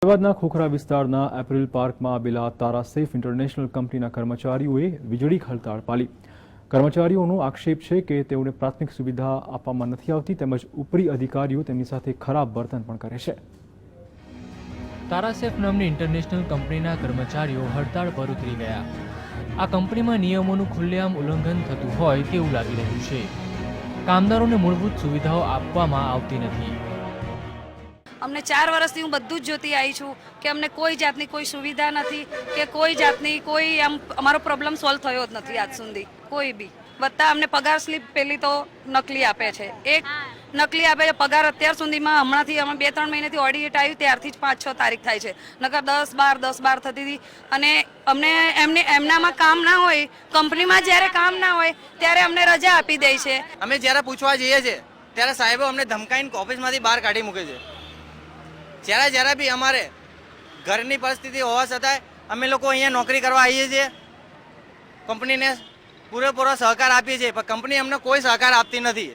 અમદાવાદના ખોખરા વિસ્તારના એપ્રિલ પાર્કમાં આવેલા તારા સેફ ઇન્ટરનેશનલ કંપનીના કર્મચારીઓએ વીજળી હડતાળ પાડી। કર્મચારીઓનો આક્ષેપ છે કે તેઓને પ્રાથમિક સુવિધા આપવામાં નથી આવતી તેમજ ઉપરી અધિકારીઓ તેમની સાથે ખરાબ વર્તન પણ કરે છે। તારા સેફ નામની ઇન્ટરનેશનલ કંપનીના કર્મચારીઓ હડતાળ પર ઉતરી ગયા। આ કંપનીમાં નિયમોનું ખુલ્લેઆમ ઉલ્લંઘન થતું હોય તેવું લાગી રહ્યું છે। કામદારોને મૂળભૂત સુવિધાઓ આપવામાં આવતી નથી। અમને 4 વર્ષથી હું બધું જ જોતી આવી છું કે અમને કોઈ જાતની કોઈ સુવિધા નથી કે કોઈ જાતની કોઈ આમ અમારો પ્રોબ્લેમ સોલ્વ થયો જ નથી આજ સુધી કોઈ બી। બધા અમને પગાર સ્લીપ પેલી તો નકલી આપે છે, એક નકલી આપે છે પગાર અત્યાર સુધીમાં હમણાંથી અમે 2-3 મહિનાથી ઓડિટ આવ્યું ત્યારથી જ 5-6 તારીખ થાય છે, નકર 10-12 થતી હતી। અને અમને એમનામાં કામ ના હોય, કંપનીમાં જ્યારે કામ ના હોય ત્યારે અમને રજા આપી દે છે। અમે જ્યારે પૂછવા જઈએ છીએ ત્યારે સાહેબો અમને ધમકાઈને ઓફિસમાંથી બહાર કાઢી મૂકે છે। જ્યારે બી અમારે ઘરની પરિસ્થિતિ હોવા છતાંય અમે લોકો અહીંયા નોકરી કરવા આવીએ છીએ, કંપનીને પૂરેપૂરો સહકાર આપીએ છીએ પણ કંપની અમને કોઈ સહકાર આપતી નથી।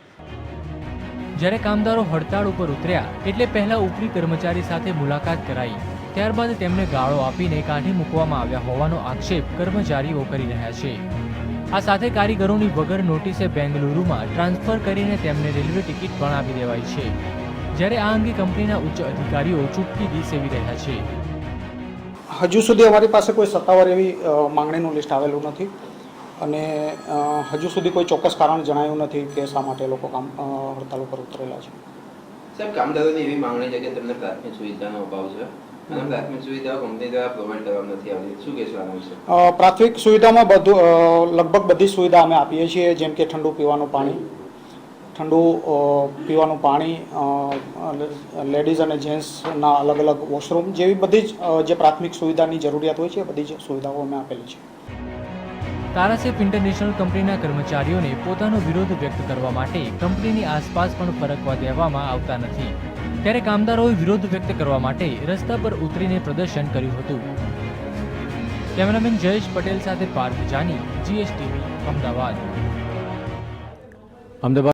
જ્યારે કામદારો હડતાળ ઉપર ઉતર્યા એટલે પહેલા ઉપરી કર્મચારી સાથે મુલાકાત કરાઈ, ત્યારબાદ તેમને ગાળો આપીને કાઢી મૂકવામાં આવ્યા હોવાનો આક્ષેપ કર્મચારીઓ કરી રહ્યા છે। આ સાથે કારીગરોની વગર નોટિસે બેંગલુરુમાં ટ્રાન્સફર કરીને તેમને રેલવે ટિકિટ પણ આપી દેવાઈ છે। જ્યારે આ અંગે કંપનીના ઉચ્ચ અધિકારીઓ ચૂપકીદી સેવી રહ્યા છે। હજુ સુધી અમારી પાસે કોઈ સત્તાવાર એવી માંગણીનું લિસ્ટ આવેલું નથી અને હજુ સુધી કોઈ ચોક્કસ કારણ જણાયું નથી કે શા માટે લોકો હડતાલ ઉપર ઉતરેલા છે। સાહેબ, કામદારોની એવી માંગણી છે કે તેમને પ્રાથમિક સુવિધાનો અભાવ છે અને પ્રાથમિક સુવિધાઓ કંપની દ્વારા પ્રોવાઈડ કરવામાં નથી આવતી, શું કહેશો આના વિશે? પ્રાથમિક સુવિધામાં લગભગ બધી સુવિધા અમે આપીએ છીએ, જેમ કે ઠંડુ પીવાનું પાણી, લેડીઝ અને જેન્ટ્સના અલગ અલગ વોશરૂમ જેવી બધી જ જે પ્રાથમિક સુવિધાની જરૂરિયાત હોય છે એ બધી જ સુવિધાઓ અમે આપેલી છે। તારા સેફ ઇન્ટરનેશનલ કંપનીના કર્મચારીઓને પોતાનો વિરોધ વ્યક્ત કરવા માટે કંપનીની આસપાસ પણ ફરકવા દેવામાં આવતા નથી, ત્યારે કામદારોએ વિરોધ વ્યક્ત કરવા માટે રસ્તા પર ઉતરીને પ્રદર્શન કર્યું હતું। કેમેરામેન જયેશ પટેલ સાથે પાર્થ જાની, GSTV, અમદાવાદ।